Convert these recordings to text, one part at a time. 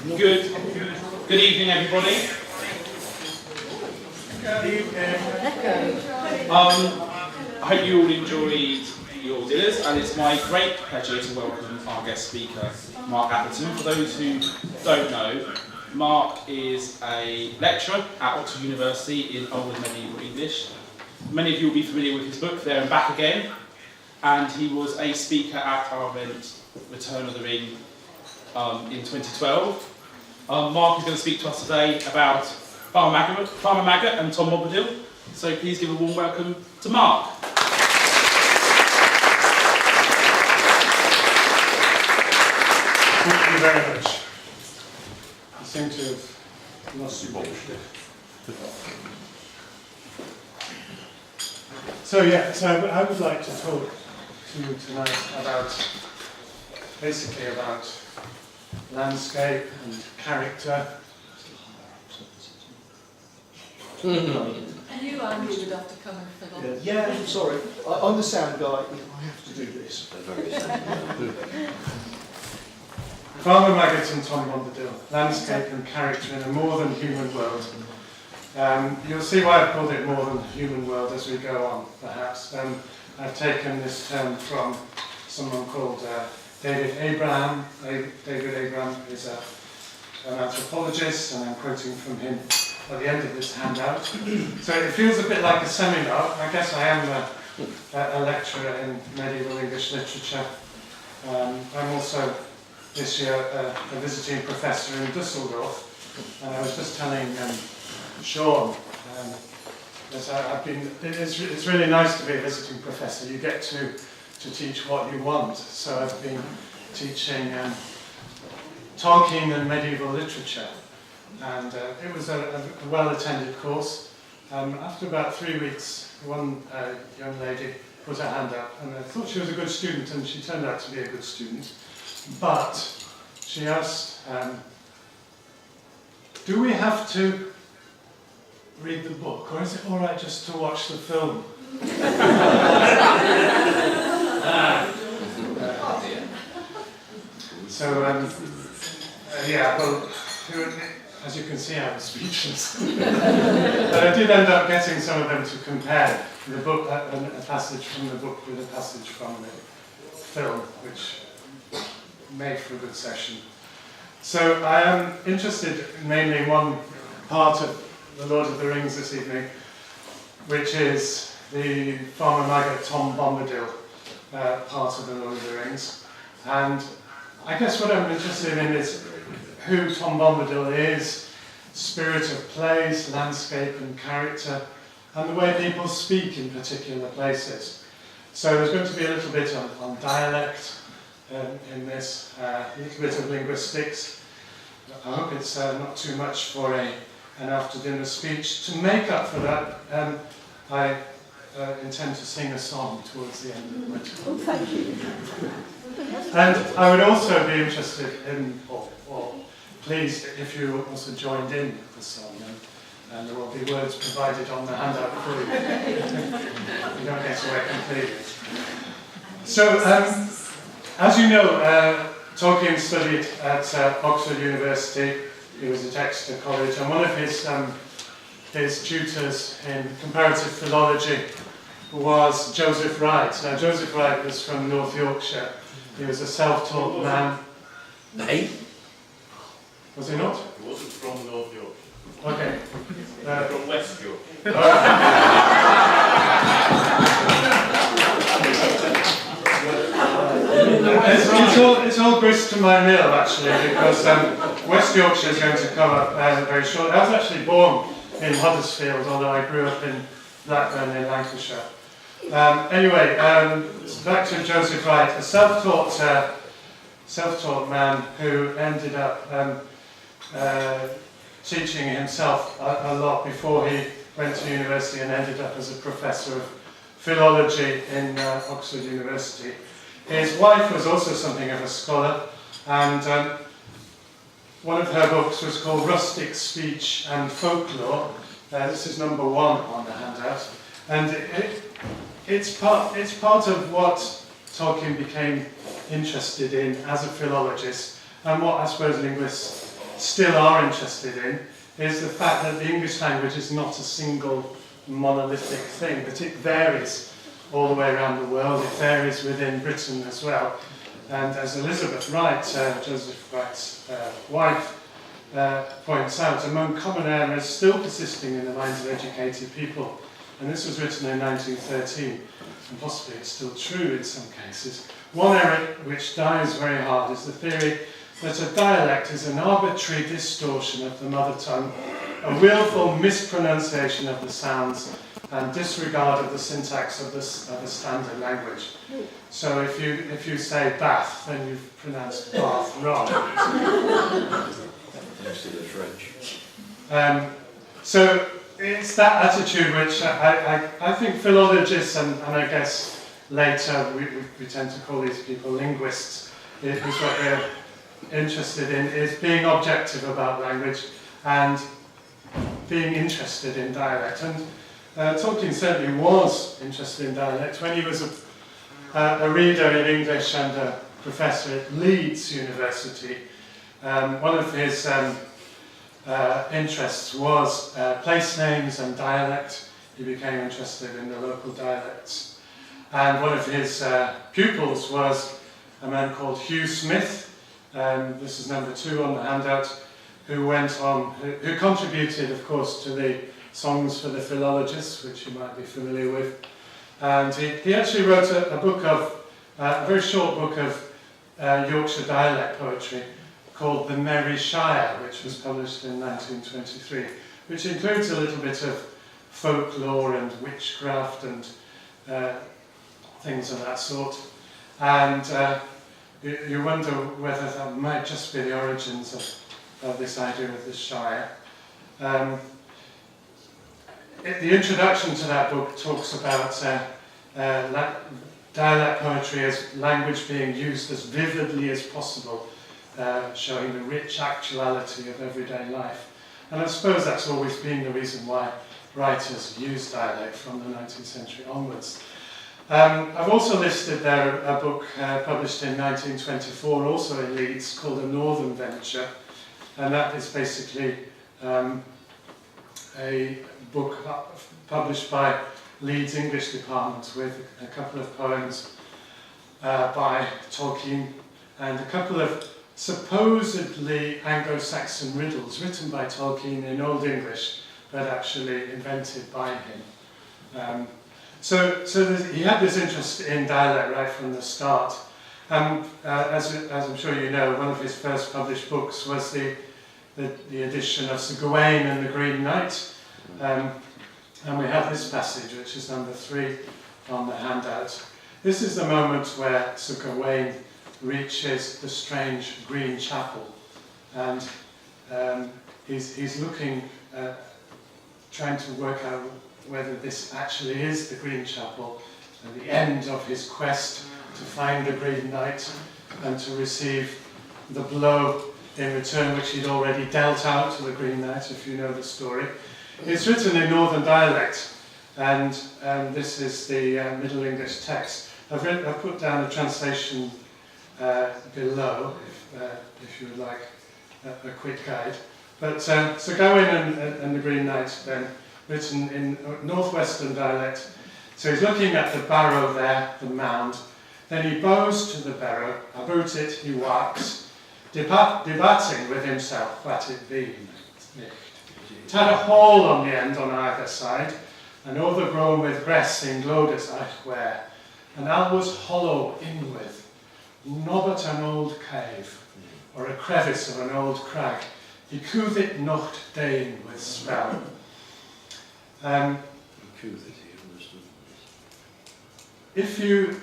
Good evening, everybody. I hope you all enjoyed your dinners, and it's my great pleasure to welcome our guest speaker, Mark Atherton. For those who don't know, Mark is a lecturer at Oxford University in Old and Medieval English. Many of you will be familiar with his book, There and Back Again, and he was a speaker at our event, Return of the Ring, in 2012. Mark is going to speak to us today about Farmer Maggot and Tom Bombadil. So please give a warm welcome to Mark. Thank you very much. I seem to have lost you. So I would like to talk to you tonight basically about landscape and character. And you, Andy, would have to come and fill up. Yeah, I'm sorry. I'm the sound guy. I have to do this. Farmer Maggot and Tom Bombadil, landscape and character in a more than human world. You'll see why I've called it more than human world as we go on, perhaps. I've taken this term from someone called David Abraham. David Abraham is an anthropologist, and I'm quoting from him at the end of this handout. So it feels a bit like a seminar. I guess I am a lecturer in medieval English literature. I'm also this year a visiting professor in Dusseldorf, and I was just telling Sean that it's really nice to be a visiting professor. You get to teach what you want. So I've been teaching Tolkien and medieval literature, and it was a well-attended course. After about 3 weeks, one young lady put her hand up, and I thought she was a good student, and she turned out to be a good student. But she asked, do we have to read the book, or is it all right just to watch the film? As you can see, I was speechless. But I did end up getting some of them to compare the book, a passage from the book with a passage from the film, which made for a good session. So I am interested mainly in one part of The Lord of the Rings this evening, which is the Farmer Maggot Tom Bombadil part of The Lord of the Rings. And I guess what I'm interested in is who Tom Bombadil is, spirit of place, landscape and character, and the way people speak in particular places. So there's going to be a little bit on dialect in this, a little bit of linguistics. I hope it's not too much for an after-dinner speech. To make up for that, I intend to sing a song towards the end of it. Oh, thank you. And I would also be interested in, or pleased if you also joined in the song, and there will be words provided on the handout for you. You don't get away completely. So, as you know, Tolkien studied at Oxford University. He was at Exeter College, and one of his tutors in comparative philology was Joseph Wright. Now, Joseph Wright was from North Yorkshire. He was a self-taught man. Nay? Was he not? He wasn't from North York. Okay. From West York. It's all grist to my mill, actually, because West Yorkshire is going to come up very shortly. I was actually born in Huddersfield, although I grew up in Blackburn in Lancashire. Anyway, back to Joseph Wright, a self-taught man who ended up teaching himself a lot before he went to university and ended up as a professor of philology in Oxford University. His wife was also something of a scholar, and one of her books was called Rustic Speech and Folklore. This is number 1 on the handout, and it's part of what Tolkien became interested in as a philologist, and what I suppose linguists still are interested in is the fact that the English language is not a single monolithic thing, but it varies all the way around the world. It varies within Britain as well. And as Elizabeth Wright, Joseph Wright's wife, points out, among common errors still persisting in the minds of educated people, and this was written in 1913, and possibly it's still true in some cases, one error which dies very hard is the theory that a dialect is an arbitrary distortion of the mother tongue, a willful mispronunciation of the sounds, and disregard of the syntax of the standard language. So if you say bath, then you've pronounced bath wrong. Thanks to the French. So it's that attitude which I think philologists and I guess later we tend to call these people linguists, is what they're interested in, is being objective about language and being interested in dialect. And Tolkien certainly was interested in dialect. When he was a reader in English and a professor at Leeds University, one of his interests was place names and dialect. He became interested in the local dialects. And one of his pupils was a man called Hugh Smith. This is number 2 on the handout, who went on, who contributed, of course, to the Songs for the Philologists, which you might be familiar with. And he actually wrote a book of, a very short book of Yorkshire dialect poetry called The Merry Shire, which was published in 1923, which includes a little bit of folklore and witchcraft and things of that sort. And you wonder whether that might just be the origins of this idea of the Shire. The introduction to that book talks about dialect poetry as language being used as vividly as possible, showing the rich actuality of everyday life. And I suppose that's always been the reason why writers use dialect from the 19th century onwards. I've also listed there a book published in 1924, also in Leeds, called A Northern Venture, and that is basically a book published by Leeds English Department with a couple of poems by Tolkien and a couple of supposedly Anglo-Saxon riddles written by Tolkien in Old English, but actually invented by him. So he had this interest in dialect right from the start. As I'm sure you know, one of his first published books was the edition of Sir Gawain and the Green Knight. And we have this passage, which is number 3 on the handout. This is the moment where Sir Gawain reaches the strange green chapel, and he's looking, trying to work out whether this actually is the green chapel, and the end of his quest to find the Green Knight and to receive the blow in return which he'd already dealt out to the Green Knight, if you know the story. It's written in Northern dialect, and this is the Middle English text. I've put down a translation below, if you would like a quick guide. But Sir Gawain and the Green Knight, then, written in northwestern dialect. So he's looking at the barrow there, the mound. Then he bows to the barrow, about it he walks, debating with himself what it be. It had a hole on the end on either side, and overgrown with grass in glowed as I were, and all was hollow in with, nobbut an old cave, or a crevice of an old crag. He cooth it nocht dane with spell. If you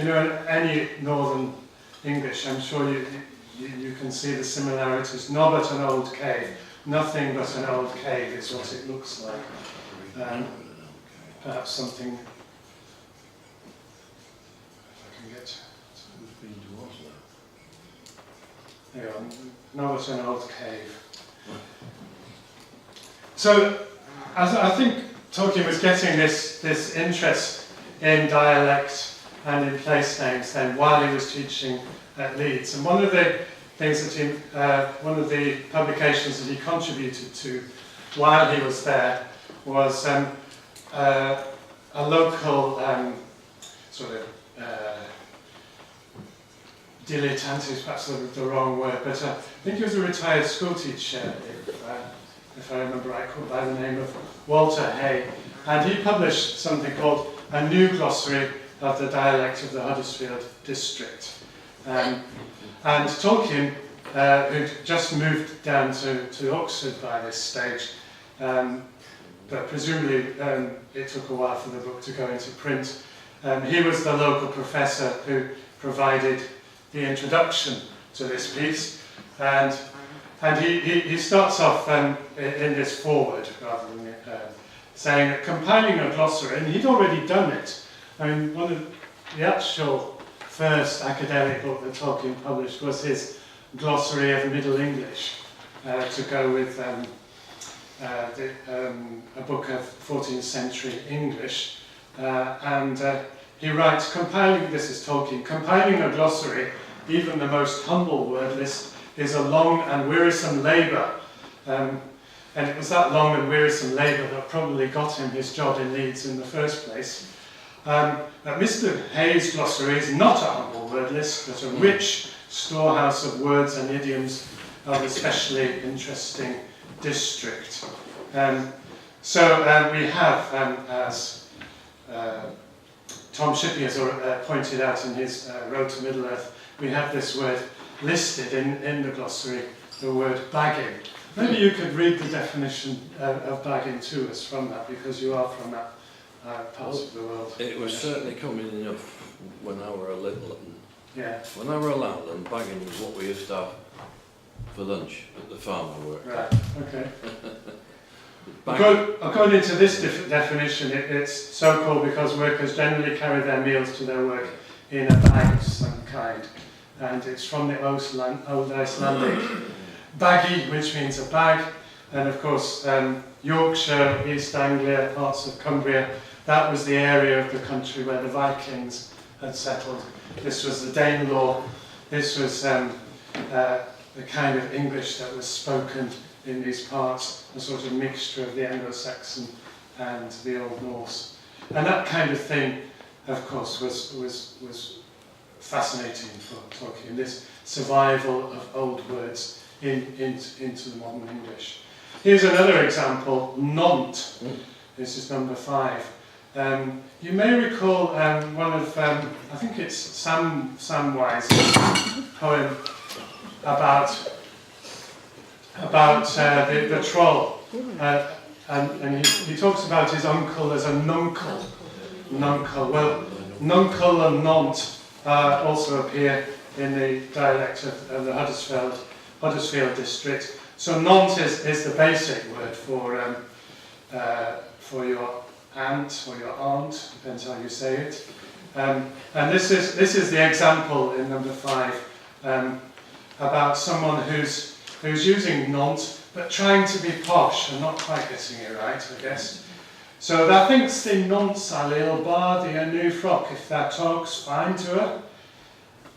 know any Northern English, I'm sure you can see the similarities. Nobbut an old cave. Nothing but an old cave is what it looks like. Perhaps something. If I can get. There you are. Nobbut an old cave. So, I think Tolkien was getting this interest in dialect and in place names then while he was teaching at Leeds. And one of the things that he, one of the publications that he contributed to while he was there was a local sort of dilettante is perhaps the wrong word, but I think he was a retired school teacher, if I remember right, called by the name of Walter Hay, and he published something called A New Glossary of the Dialect of the Huddersfield District. And Tolkien, who'd just moved down to Oxford by this stage, but presumably it took a while for the book to go into print. He was the local professor who provided the introduction to this piece, and he starts off in this foreword, rather than saying that compiling a glossary, and he'd already done it. I mean, one of the actual first academic book that Tolkien published was his Glossary of Middle English, to go with a book of 14th century English, and he writes, compiling, this is Tolkien, compiling a glossary, even the most humble word list, is a long and wearisome labour. And it was that long and wearisome labour that probably got him his job in Leeds in the first place. That Mr. Hay's glossary is not a humble word list, but a rich storehouse of words and idioms of especially interesting district. So we have, as Tom Shippey has pointed out in his Road to Middle-earth, we have this word listed in the glossary, the word bagging. Maybe you could read the definition of bagging to us from that, because you are from that part of the world. It was certainly common enough when I were a little. Yeah. When I were a lad, and bagging was what we used to have for lunch at the farm I worked. Right, okay. According to this definition, it's so called because workers generally carry their meals to their work in a bag of some kind. And it's from the Old Icelandic baggy, which means a bag. And of course, Yorkshire, East Anglia, parts of Cumbria, that was the area of the country where the Vikings had settled. This was the Danelaw. This was the kind of English that was spoken in these parts, a sort of mixture of the Anglo-Saxon and the Old Norse. And that kind of thing, of course, was fascinating for Tolkien, this survival of old words into the modern English. Here's another example, Nont. This is number 5. You may recall one of, I think it's Samwise's poem about the troll, and he talks about his uncle as a nuncle. Nuncle. Well, nuncle and nont also appear in the dialect of the Huddersfield district. So nont is the basic word for your aunt or your aunt, depends how you say it. And this is the example in number 5 about someone who's using nont but trying to be posh and not quite getting it right, I guess. So thou thinks thee nonce a little bar thee a new frock if thou talks fine to her.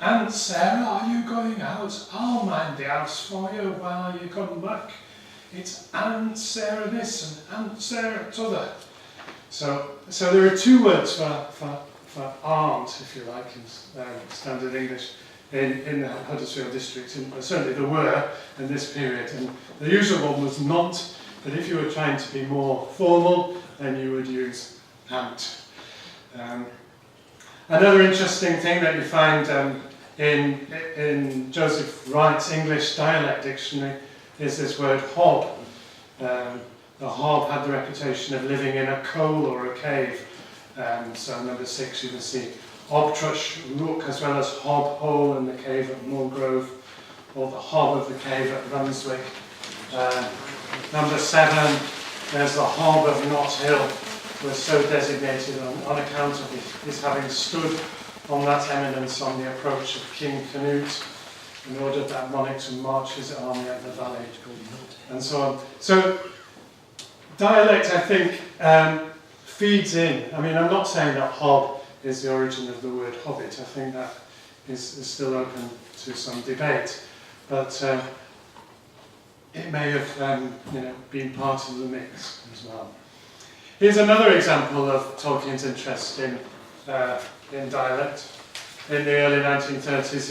Aunt Sarah, are you going out? I'll mind the house for you while you come back. It's Aunt Sarah this and Aunt Sarah t'other. So there are 2 words for aunt, if you like, in standard English in the Huddersfield district. And certainly there were in this period. And the usual one was nont, but if you were trying to be more formal, then you would use aunt. Another interesting thing that you find in Joseph Wright's English Dialect Dictionary is this word hob. The hob had the reputation of living in a coal or a cave. So number 6 you can see Obtrush Rook as well as Hob Hole in the cave at Moorgrove, or the Hob of the cave at Brunswick. Number 7, there's the Hob of Knott Hill, was so designated on account of his having stood on that eminence on the approach of King Canute in order that monarch to march his army up the valley, and so on. So dialect, I think, feeds in. I mean, I'm not saying that hob is the origin of the word hobbit. I think that is still open to some debate. but it may have been part of the mix as well. Here's another example of Tolkien's interest in dialect. In the early 1930s,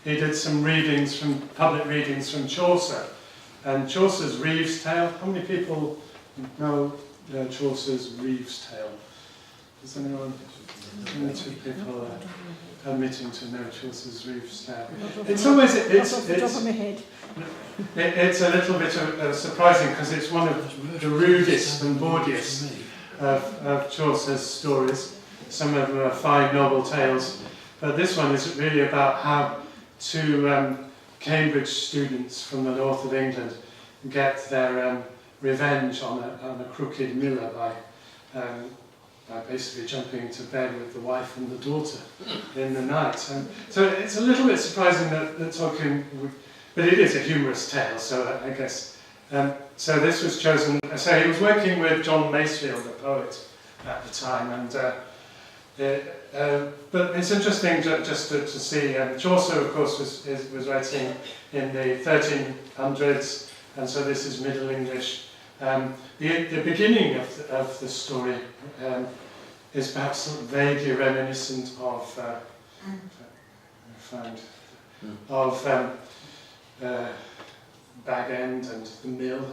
he did some public readings from Chaucer, and Chaucer's Reeve's Tale. How many people know Chaucer's Reeve's Tale? Does anyone? Only 2 people admitting to know Chaucer's Reeve's Tale. It's always it's a little bit surprising because it's one of the rudest and bawdiest of Chaucer's stories. Some of them are fine, noble tales, but this one is really about how 2 Cambridge students from the north of England get their revenge on a crooked miller by basically jumping into bed with the wife and the daughter in the night. And so it's a little bit surprising that Tolkien would, but it is a humorous tale, so I guess. So this was chosen, so he was working with John Masefield, the poet, at the time, and but it's interesting just to see, Chaucer, of course, was writing in the 1300s, and so this is Middle English. The beginning of the story is perhaps vaguely reminiscent of Bag End and the Mill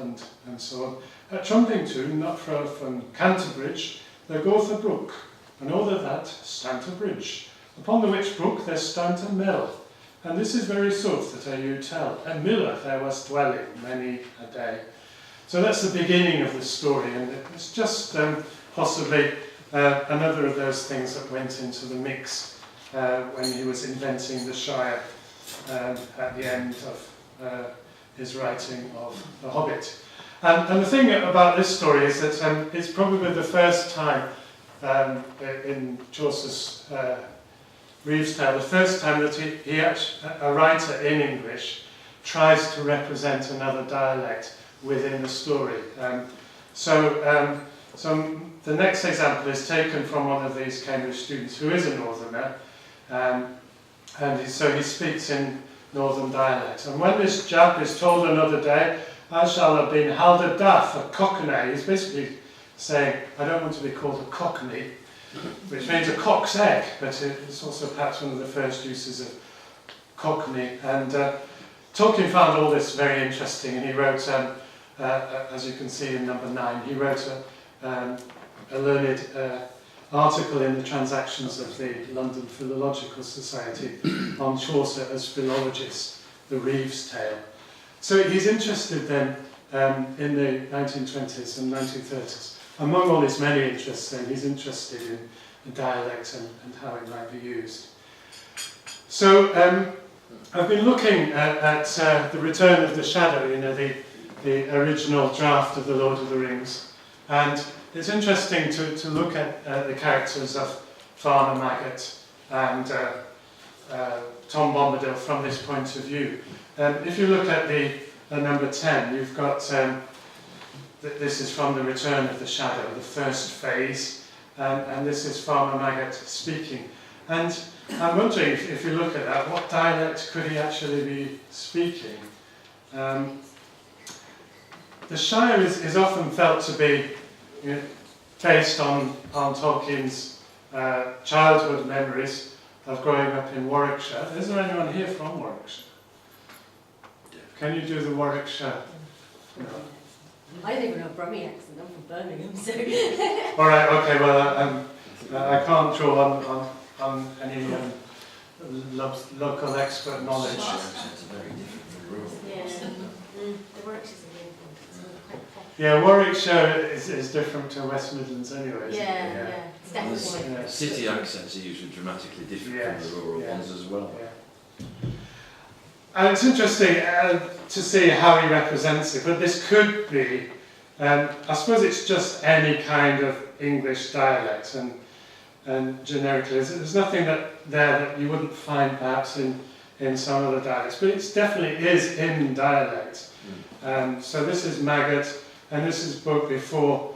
and so on. At Trumpington, not far from Canterbridge, there goeth a brook, and over that stant a bridge, upon the which brook there stant a mill, and this is very sooth that I you tell, a miller there was dwelling many a day. So that's the beginning of the story, and it's just possibly another of those things that went into the mix when he was inventing the Shire at the end of his writing of The Hobbit. And the thing about this story is that it's probably the first time in Chaucer's Reeve's Tale, the first time that he actually, a writer in English, tries to represent another dialect within the story. So the next example is taken from one of these Cambridge students who is a northerner, and so he speaks in northern dialect. And when this chap is told another day, I shall have been held a daft, a cockney, he's basically saying, I don't want to be called a cockney, which means a cock's egg, but it's also perhaps one of the first uses of cockney. And Tolkien found all this very interesting, and he wrote, as you can see in number 9, he wrote a learned article in the Transactions of the London Philological Society on Chaucer as philologist, the Reeve's Tale. So he's interested then in the 1920s and 1930s. Among all his many interests then, he's interested in the dialect and how it might be used. So I've been looking at The Return of the Shadow, the original draft of The Lord of the Rings, and it's interesting to look at the characters of Farmer Maggot and Tom Bombadil from this point of view. If you look at the number 10, you've got, this is from The Return of the Shadow, the first phase, and this is Farmer Maggot speaking. And I'm wondering, if you look at that, what dialect could he actually be speaking? The Shire is often felt to be based on Tolkien's childhood memories of growing up in Warwickshire. Is there anyone here from Warwickshire? Can you do the Warwickshire? No. I live in a Brummie accent, I'm from Birmingham, so... Alright, okay, well, I can't draw on any local expert knowledge. It's very different from rural. Yeah, the Warwickshire's a weird one, 'cause it's all quite posh. Yeah, Warwickshire is different to West Midlands anyway, isn't it? Yeah, it's definitely... Yeah. City accents are usually dramatically different from the rural ones as well. Yeah. And it's interesting to see how he represents it, but this could be, I suppose it's just any kind of English dialect, and generically, there's nothing there that you wouldn't find perhaps in some other dialects, but it definitely is in dialect. So this is Maggot, and this is both before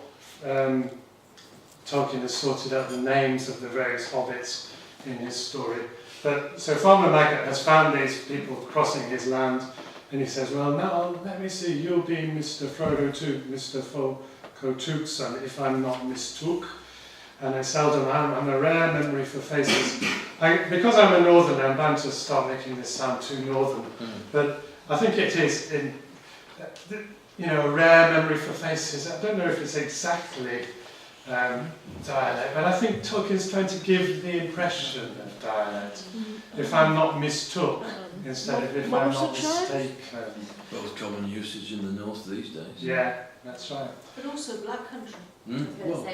Tolkien has sorted out the names of the various hobbits in his story. But so Farmer Maggot has found these people crossing his land, And he says, well, now let me see, you'll be Mr. Frodo Took, Mr. Folko Tookson, if I'm not mistook. And I seldom am. I'm a rare memory for faces. Because I'm a northerner, I'm bound to start making this sound too northern. But I think it is, a rare memory for faces. I don't know if it's exactly dialect, but I think Tolkien's trying to give the impression of dialect. If I'm not mistook, instead of if I'm not mistaken. That was common usage in the north these days. Yeah, that's right. But also black country. Well,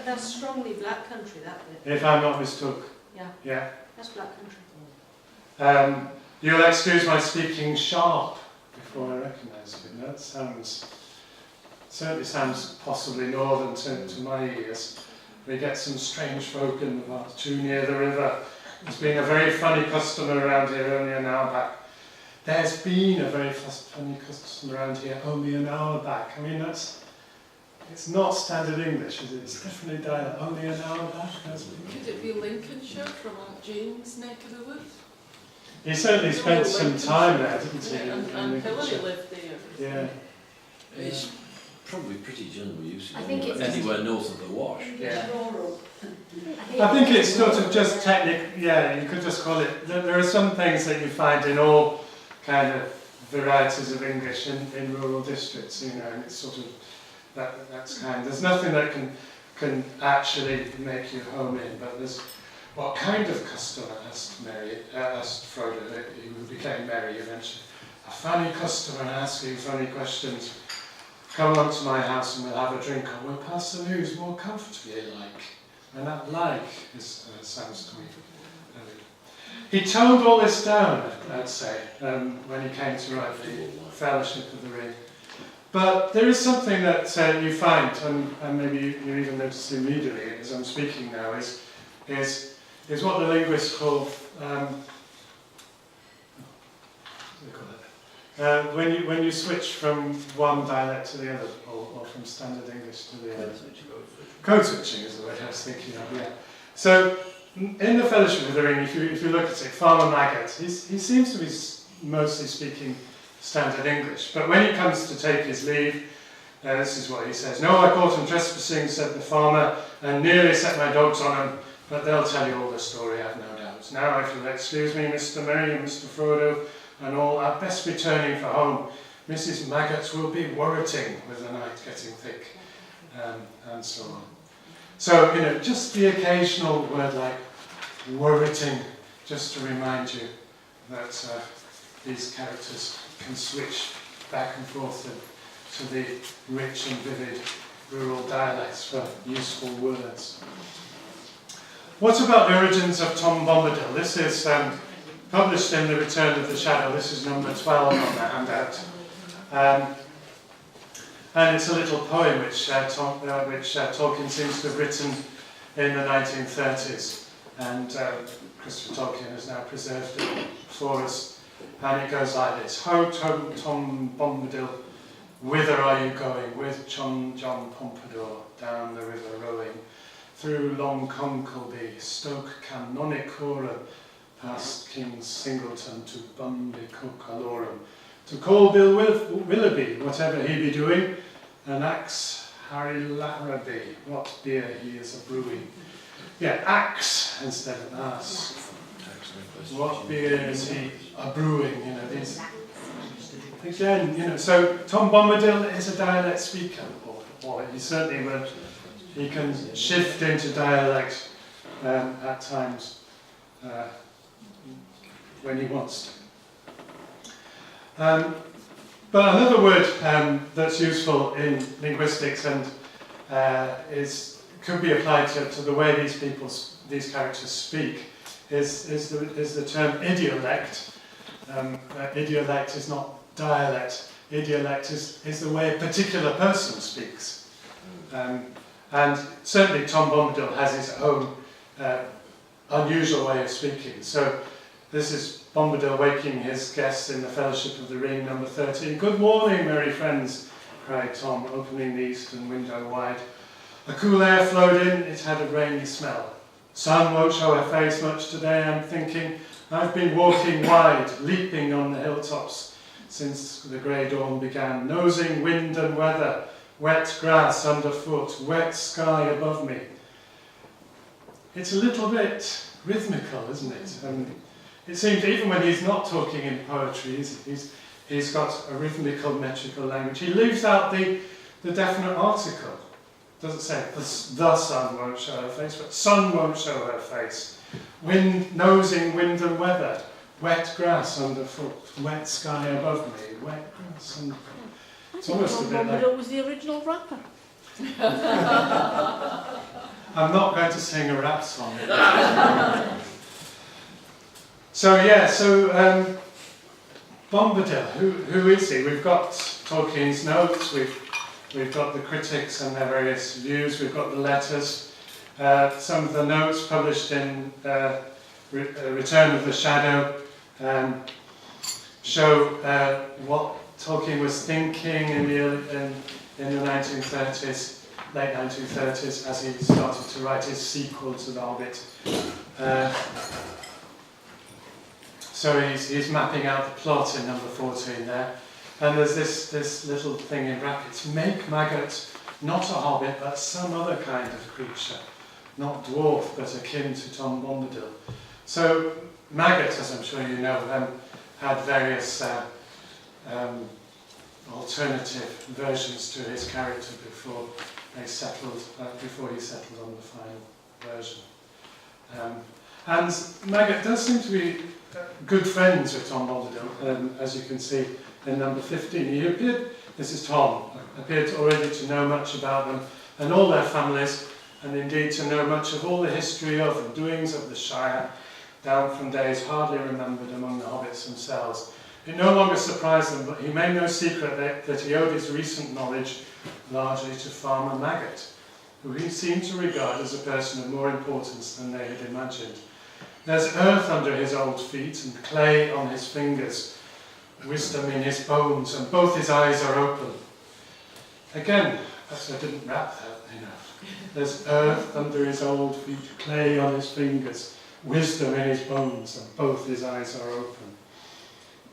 That's strongly black country, that bit. If I'm not mistook. Yeah. Yeah. That's black country. You'll excuse my speaking sharp before I recognise it. That certainly sounds possibly northern to my ears. We get some strange folk in the parts too near the river. There's been a very funny customer around here only an hour back. There's been a very funny customer around here only an hour back. I mean, it's not standard English, is it? It's definitely dialect. Only an hour back. Could it be Lincolnshire from Aunt Jane's neck of the woods? He certainly spent some time there, didn't he? Yeah, and Hillary lived there. Yeah. It's probably pretty general usage. I think it's anywhere north of the Wash. Yeah. rural. I think it's sort of just technical. Yeah, you could just call it. There are some things that you find in all kind of varieties of English in rural districts, and it's sort of that's kind. There's nothing that can actually make you home in, but there's. What kind of customer? Asked Frodo, who became merry eventually. A funny customer asking funny questions. Come on to my house and we'll have a drink, or we'll pass the news more comfortably, like. And that like sounds to me. He toned all this down, I'd say, when he came to write the Fellowship of the Ring. But there is something that you find, and maybe you even notice immediately as I'm speaking now, is what the linguists call when you switch from one dialect to the other, or from standard English to the other. Code switching is the word I was thinking of. Yeah. So in the Fellowship of the Ring, if you look at it, Farmer Maggot, he seems to be mostly speaking standard English, but when he comes to take his leave, this is what he says: "No, I caught him trespassing," said the farmer, "and nearly set my dogs on him. But they'll tell you all the story, I've no doubt. Now, if you'll excuse me, Mr. Merry and Mr. Frodo, and all, I'd best be turning for home. Mrs. Maggot will be worriting with the night getting thick," and so on. So, just the occasional word like worriting, just to remind you that these characters can switch back and forth to the rich and vivid rural dialects for useful words. What about the origins of Tom Bombadil? This is published in The Return of the Shadow. This is number 12 on the handout. And it's a little poem which Tolkien seems to have written in the 1930s. And Christopher Tolkien has now preserved it for us. And it goes like this: "Ho, Tom Bombadil, whither are you going? With John Pompadour, down the river rowing, through Long Concolby, Stoke Canonicorum, past King Singleton to Bundycocalorum, to call Bill Willoughby, whatever he be doing, and axe Harry Larrabee, what beer he is a brewing." Yeah, axe instead of ask. What beer is he a brewing? These again. So Tom Bombadil is a dialect speaker, or he certainly would. He can shift into dialect at times when he wants to. But another word that's useful in linguistics and could be applied to the way these characters speak is the term idiolect. Idiolect is not dialect. Idiolect is the way a particular person speaks. And certainly Tom Bombadil has his own unusual way of speaking. So this is Bombadil waking his guests in the Fellowship of the Ring, number 13. "Good morning, merry friends," cried Tom, opening the eastern window wide. A cool air flowed in, it had a rainy smell. "Sun won't show her face much today, I'm thinking, I've been walking wide, leaping on the hilltops since the grey dawn began, nosing wind and weather, wet grass underfoot, wet sky above me. It's a little bit rhythmical, isn't it? It seems even when he's not talking in poetry, he's got a rhythmical, metrical language. He leaves out the definite article. Doesn't say the sun won't show her face, but sun won't show her face. Wind, nosing wind and weather, wet grass underfoot, wet sky above me, wet grass underfoot. It's almost a bit like... Bombadil was the original rapper. I'm not going to sing a rap song. So Bombadil, who is he? We've got Tolkien's notes, we've got the critics and their various views, we've got the letters, some of the notes published in Return of the Shadow show what Tolkien was thinking in the 1930s, late 1930s, as he started to write his sequel to The Hobbit. So he's mapping out the plot in number 14 there. And there's this little thing in brackets. Make Maggot not a hobbit, but some other kind of creature. Not dwarf, but akin to Tom Bombadil. So Maggot, as I'm sure you know, had various alternative versions to his character before he settled on the final version. And Maggot does seem to be good friends with Tom Bombadil, as you can see in number 15. He appeared, this is Tom, appeared already to know much about them and all their families, and indeed to know much of all the history of and doings of the Shire, down from days hardly remembered among the hobbits themselves. It no longer surprised them, but he made no secret that he owed his recent knowledge largely to Farmer Maggot, who he seemed to regard as a person of more importance than they had imagined. There's earth under his old feet and clay on his fingers, wisdom in his bones, and both his eyes are open. Again, perhaps I didn't wrap that enough. There's earth under his old feet, clay on his fingers, wisdom in his bones, and both his eyes are open.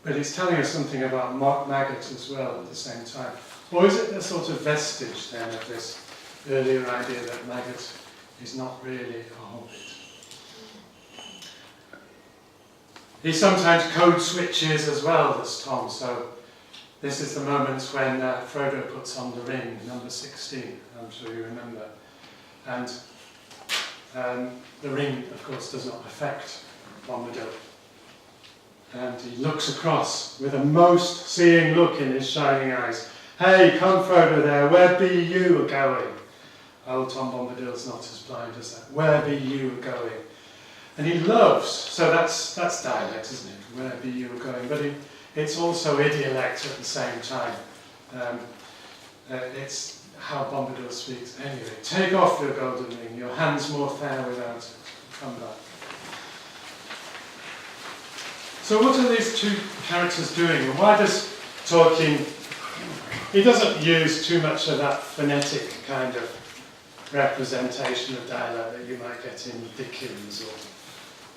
But it's telling us something about Maggot as well at the same time. Or is it a sort of vestige then of this earlier idea that Maggot is not really a hobbit? He sometimes code switches as well as Tom, so this is the moment when Frodo puts on the ring, number 16, I'm sure you remember. And the ring, of course, does not affect Bombadil. And he looks across with a most seeing look in his shining eyes. Hey, come Frodo there, where be you going? Oh, Tom Bombadil's not as blind as that. Where be you going? And he loves, so that's dialect, isn't it? Where be you going? But it's also idiolect at the same time. It's how Bombadil speaks. Anyway, take off your golden ring, your hand's more fair without it. Come back. So what are these two characters doing? And why does Tolkien, he doesn't use too much of that phonetic kind of representation of dialogue that you might get in Dickens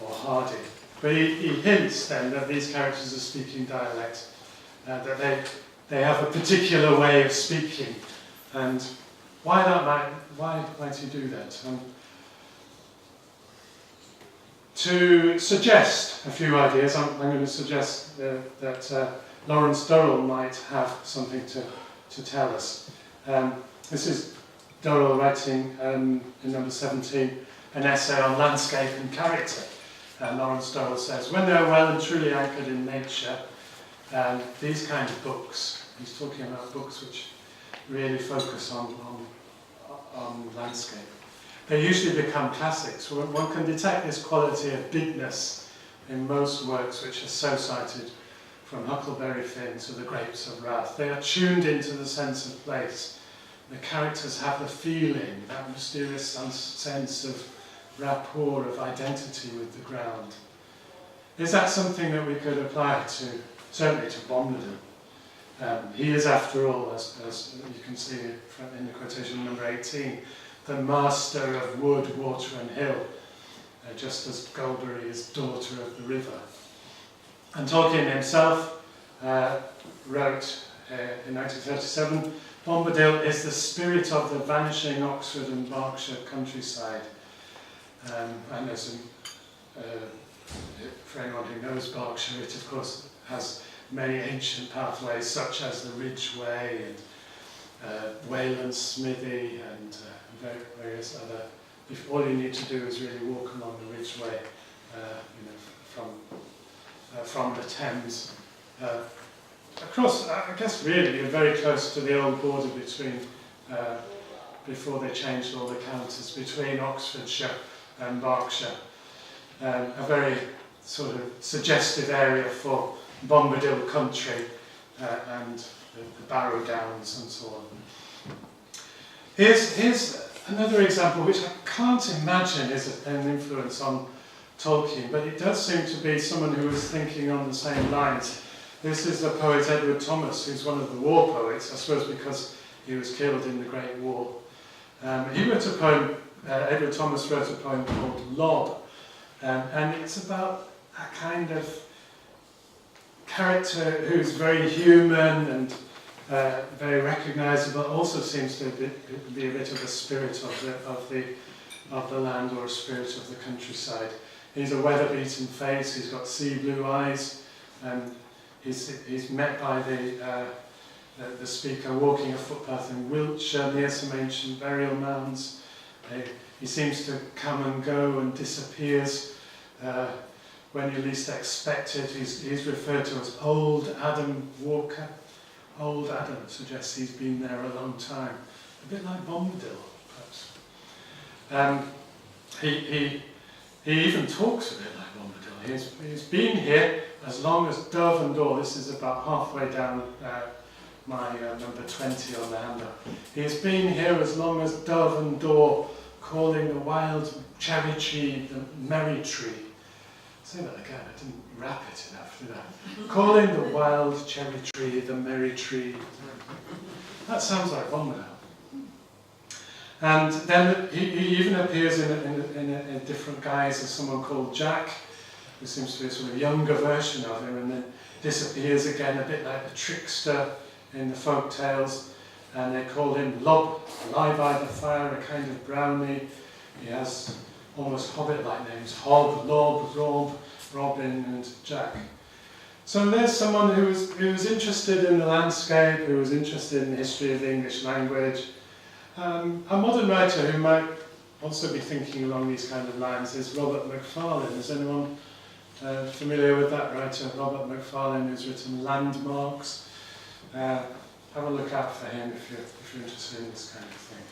or Hardy. But he hints then that these characters are speaking dialect, that they have a particular way of speaking. And why might he do that? To suggest a few ideas, I'm going to suggest that Lawrence Durrell might have something to tell us. This is Durrell writing in number 17 an essay on landscape and character. Lawrence Durrell says, when they're well and truly anchored in nature, these kind of books, he's talking about books which really focus on landscape, they usually become classics. One can detect this quality of bigness in most works which are so cited, from Huckleberry Finn to The Grapes of Wrath. They are tuned into the sense of place. The characters have the feeling, that mysterious sense of rapport, of identity with the ground. Is that something that we could apply to, certainly to Bombadil? He is, after all, as you can see in the quotation number 18, the master of wood, water and hill. just as Golbery is daughter of the river. And Tolkien himself wrote in 1937, Bombadil is the spirit of the vanishing Oxford and Berkshire countryside. And as for anyone who knows Berkshire, it of course has many ancient pathways such as the Ridgeway and Wayland Smithy and various other. If all you need to do is really walk along the Ridgeway, from the Thames across. I guess really you're very close to the old border between before they changed all the counties between Oxfordshire and Berkshire. A very sort of suggestive area for Bombadil country and the Barrow Downs and so on. Here's another example which I can't imagine is an influence on Tolkien, but it does seem to be someone who was thinking on the same lines. This is the poet Edward Thomas, who's one of the war poets, I suppose because he was killed in the Great War. He wrote a poem, Edward Thomas wrote a poem called Lob, and it's about a kind of character who's very human and very recognisable, also seems to be a bit of a spirit of the land or a spirit of the countryside. He's a weather-beaten face, he's got sea blue eyes, and he's met by the speaker walking a footpath in Wiltshire near some ancient burial mounds. He seems to come and go and disappears when you least expect it. He's referred to as Old Adam Walker. Old Adam suggests he's been there a long time. A bit like Bombadil, perhaps. He even talks a bit like Bombadil. He's been here as long as Dove and Daw. This is about halfway down my number 20 on the handout. He has been here as long as Dove and Daw, calling the wild cherry tree the merry tree. Say that again, I didn't wrap it enough, did I? Calling the wild cherry tree the merry tree. That sounds like Bombadil. And then he even appears in a different guise as someone called Jack, who seems to be a sort of younger version of him, and then disappears again, a bit like the trickster in the folk tales. And they call him Lob, lie by the fire, a kind of brownie. He has almost hobbit-like names: Hob, Lob, Rob, Robin, and Jack. So there's someone who was interested in the landscape, who was interested in the history of the English language. A modern writer who might also be thinking along these kind of lines is Robert Macfarlane. Is anyone familiar with that writer, Robert Macfarlane, who's written Landmarks? Have a look out for him if you're interested in this kind of thing.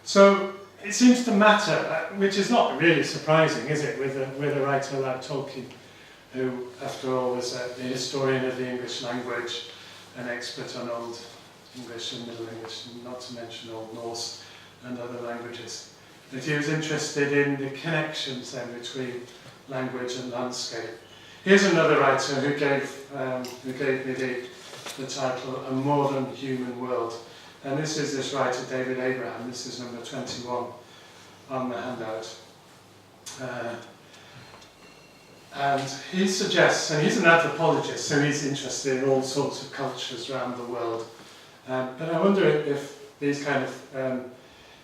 So it seems to matter, which is not really surprising, is it, with a writer like Tolkien, who, after all, was the historian of the English language, an expert on Old English and Middle English, not to mention Old Norse and other languages. That he was interested in the connections then between language and landscape. Here's another writer who gave me the title A More Than Human World. And this is this writer, David Abraham. This is number 21 on the handout. And he suggests, and he's an anthropologist, so he's interested in all sorts of cultures around the world. But I wonder if these kind of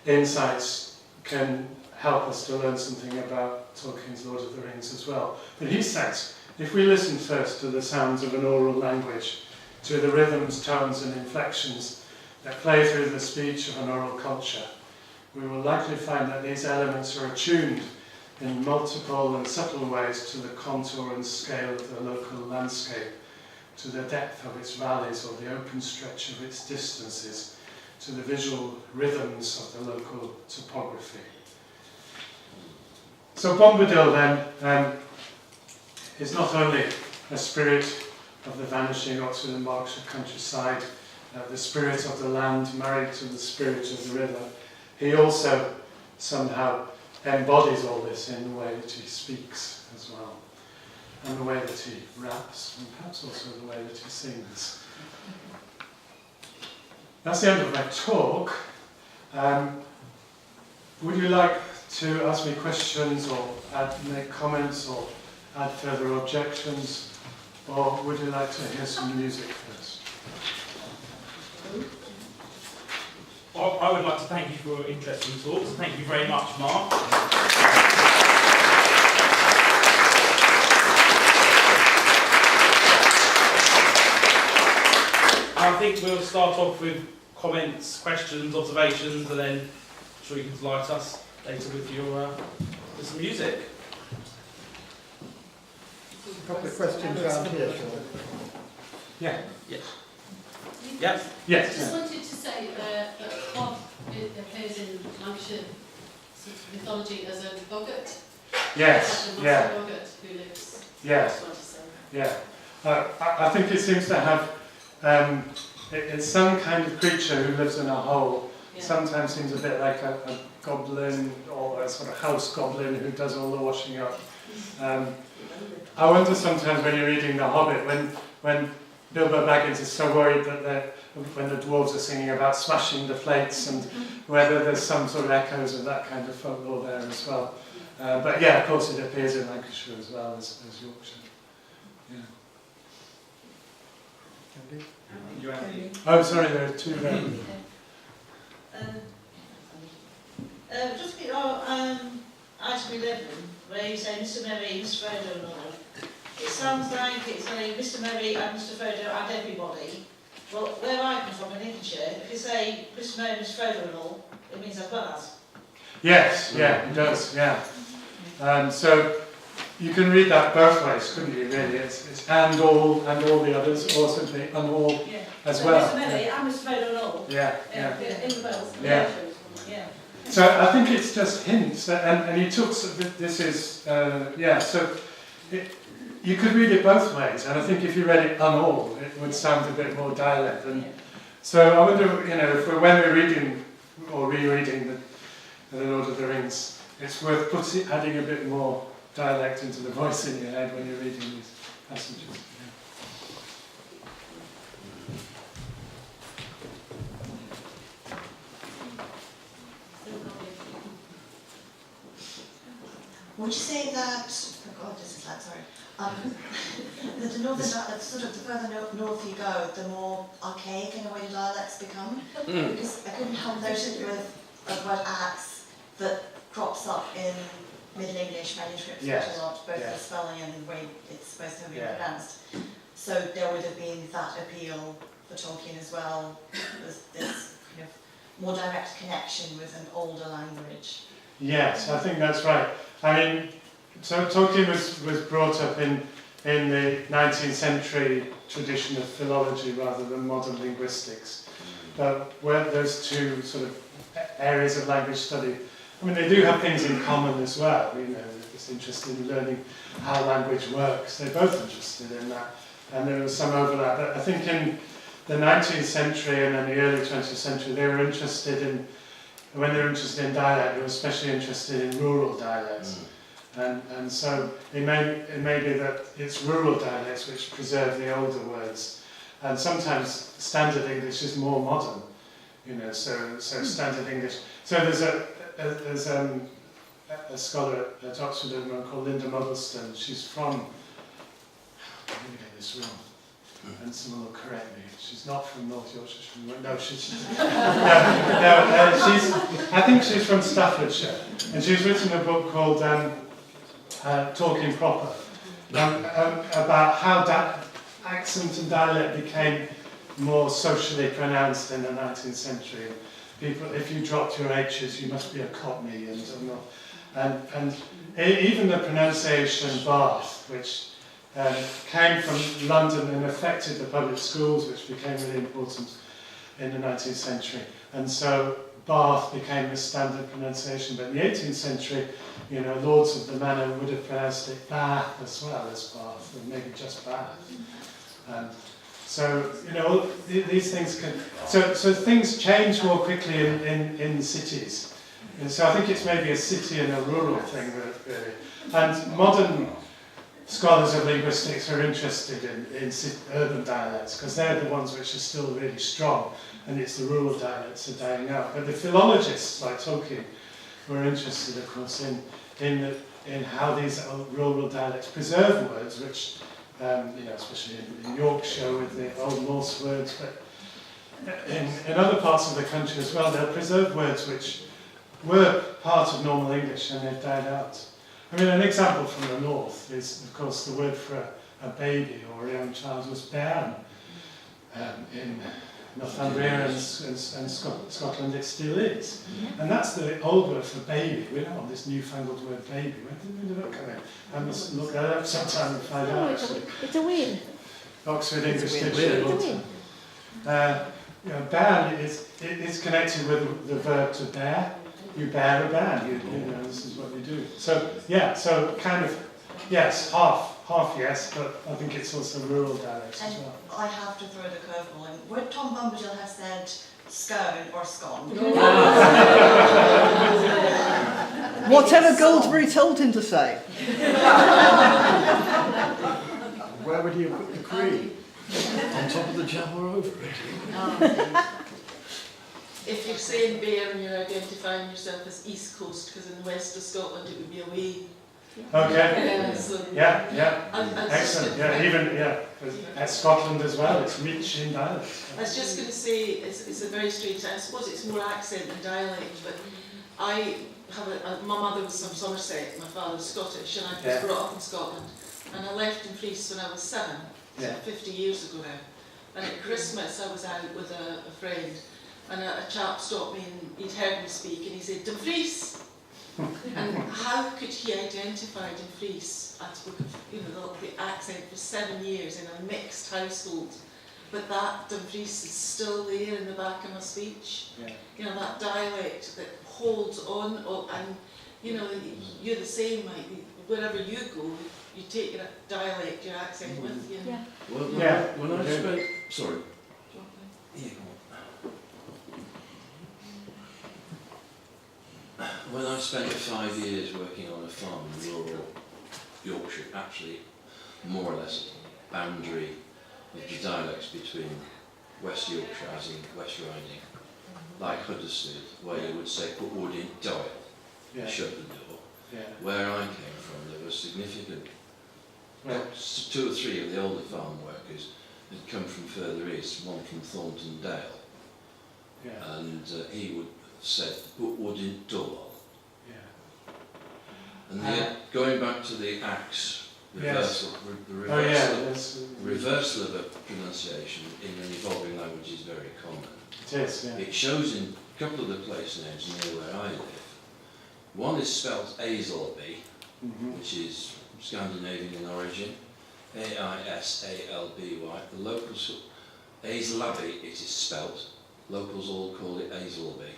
insights can help us to learn something about Tolkien's Lord of the Rings as well. But he says, if we listen first to the sounds of an oral language, to the rhythms, tones and inflections that play through the speech of an oral culture, we will likely find that these elements are attuned in multiple and subtle ways to the contour and scale of the local landscape, to the depth of its valleys or the open stretch of its distances, to the visual rhythms of the local topography. So Bombadil then is not only a spirit of the vanishing Oxford and Berkshire countryside, the spirit of the land married to the spirit of the river. He also somehow embodies all this in the way that he speaks as well, and the way that he raps, and perhaps also the way that he sings. That's the end of my talk. Would you like to ask me questions or make comments or add further objections, or would you like to hear some music first? I would like to thank you for your interesting talks. Thank you very much, Mark. I think we'll start off with comments, questions, observations, and then I'm sure you can delight us later with your with some music. A couple of questions around here, Sean. Yeah. Yes. Yes. I Yes. just wanted to say that Bob appears in Lancashire mythology as a boggart. Yes. Like a Yeah. master boggart who lives. Yes. Just want to say. Yeah. I think it seems to have. It's some kind of creature who lives in a hole. Yeah. Sometimes seems a bit like a goblin or a sort of house goblin who does all the washing up. I wonder sometimes when you're reading The Hobbit, when Bilbo Baggins is so worried that when the dwarves are singing about smashing the plates and whether there's some sort of echoes of that kind of folklore there as well. But yeah, of course it appears in Lancashire as well as Yorkshire. Yeah. You Andy? Oh, sorry, there are two there. Just get item 11, where you say Mr. Merry, Mr. Frodo and all. It sounds like it's saying Mr. Merry and Mr. Frodo and everybody. Well, where I come from in Lincolnshire, if you say Mr. Merry, Mr. Frodo and all, it means I've got us. Yes, yeah, it does, yeah. So you can read that both ways, couldn't you, really? It's and all the others, or simply and all Yeah. as So well. Mr. Merry and Mr. Frodo and all. Yeah, yeah. In the Wales. Yeah. Yeah. So I think it's just hints, and he took, this is, so you could read it both ways, and I think if you read it on all, it would sound a bit more dialect. And so I wonder, if when we're reading or rereading the Lord of the Rings, it's worth adding a bit more dialect into the voice in your head when you're reading these passages. Would you say that, oh God, this is like, sorry, that the northern, sort of the further north you go, the more archaic in a way the dialects become? Because I couldn't help noticing with the word axe that crops up in Middle English manuscripts quite a lot, both the spelling and the way it's supposed to have been pronounced. So there would have been that appeal for Tolkien as well, this kind of more direct connection with an older language. Yes, I think that's right. I mean, so Tolkien was brought up in the 19th century tradition of philology rather than modern linguistics. But where those two sort of areas of language study, I mean, they do have things in common as well. It's interested in learning how language works. They're both interested in that, and there was some overlap. But I think in the 19th century and then the early 20th century, they were interested in. When they were interested in dialect, they were especially interested in rural dialects. And so it may be that it's rural dialects which preserve the older words. And sometimes standard English is more modern, so standard English. So there's a scholar at Oxford at the moment called Linda Muddlestone. She's from, I'm going to get this wrong, and someone will correct me. She's not from North Yorkshire. I think she's from Staffordshire, and she's written a book called Talking Proper, about how accent and dialect became more socially pronounced in the 19th century. People, if you dropped your H's, you must be a Cockney, and even the pronunciation Bath, which came from London and affected the public schools, which became really important in the 19th century. And so Bath became the standard pronunciation. But in the 18th century, lords of the manor would have pronounced it Bath as well as Bath, or maybe just Bath. So these things can. So things change more quickly in cities. And so I think it's maybe a city and a rural thing, really. And modern scholars of linguistics are interested in urban dialects because they're the ones which are still really strong, and it's the rural dialects that are dying out. But the philologists like Tolkien, were interested, of course, in how these rural dialects preserve words, which, especially in Yorkshire with the Old Norse words, but in other parts of the country as well, they'll preserve words which were part of normal English and they've died out. I mean, an example from the north is, of course, the word for a baby or a young child was bairn. In Northumbria and Scotland it still is. And that's the old word for baby. We don't want this newfangled word baby. Where did that come in? I must look that up sometime and find out. It's a win. Oxford English It's a Dictionary. win. Bairn is connected with the verb to bear. You bear a bairn. This is what you do. So kind of, yes, half yes, but I think it's also rural dialects as And well. I have to throw the curveball in. Would Tom Bombadil have said scone or scone? Whatever Goldsberry told him to say. Where would you put the cream? On top of the jam or over it? If you're saying Bear, you're identifying yourself as East Coast, because in the west of Scotland it would be away. Okay. So Yeah. I'm Excellent. At Scotland as well, it's rich in dialects. I was just going to say, it's a very strange, I suppose it's more accent than dialect, but I have my mother was from Somerset, my father was Scottish, and I was brought up in Scotland. And I left in Fleece when I was 7, so 50 years ago now. And at Christmas I was out with a friend, and a chap stopped me and he'd heard me speak, and he said, "Dumfries." And how could he identify Dumfries? I spoke of, the accent for 7 years in a mixed household, but that Dumfries is still there in the back of my speech. Yeah. That dialect that holds on, and you're the same. Like wherever you go, you take your dialect, your accent with you. Yeah. Well, Yeah. when I spent, sorry. Yeah, go on. When I spent 5 years working on a farm in rural Yorkshire, actually more or less boundary of the dialects between West Yorkshire, as in West Riding, like Huddersfield, where you would say put wood in dial, shut the door. Where I came from, there was significant, 2 or 3 of the older farm workers had come from further east, one from Thornton Dale, and he would have said put wood in door. And going back to the axe reversal, reversal of a pronunciation in an evolving language is very common. It is, yeah. It shows in a couple of the place names near where I live. One is spelt Aisleby, which is Scandinavian in origin, Aisalby. The locals, Aislaby it is spelt, locals all call it Aisleby.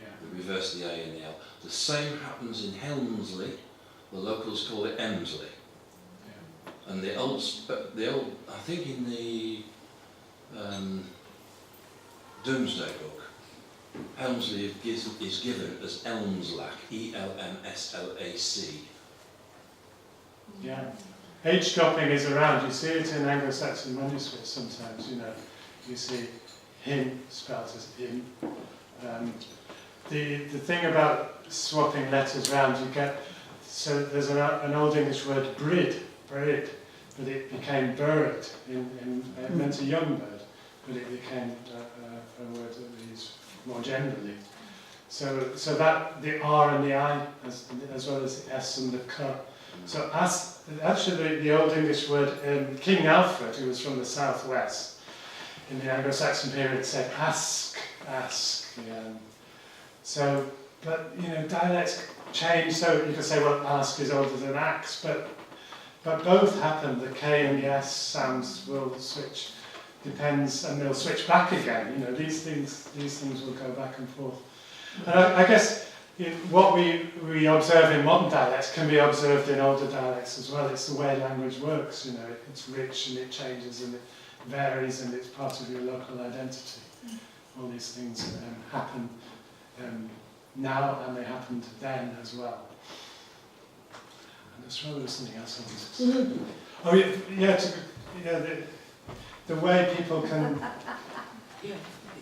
They reverse the A and the L. The same happens in Helmsley, the locals call it Emsley. And the old, I think in the Domesday Book, Helmsley is given as Elmslac, E-L-M-S-L-A-C. Yeah. H dropping is around. You see it in Anglo-Saxon manuscripts sometimes, you see him spelt as him. The thing about swapping letters around, you get, so there's an Old English word brid, but it became bird, it meant a young bird, but it became a word that we use more generally. So that the R and the I, as well as the S and the K. So actually the Old English word, King Alfred, who was from the southwest, in the Anglo-Saxon period said ask. So, but dialects change. So you can say, well, ask is older than axe, but both happen. The K and the S sounds will switch. Depends, and they'll switch back again. These things will go back and forth. And I guess what we observe in modern dialects can be observed in older dialects as well. It's the way language works. It's rich and it changes and it varies and it's part of your local identity. All these things happen now, and they happened then as well. And I'm sure there was something else I wanted to say. The way people can...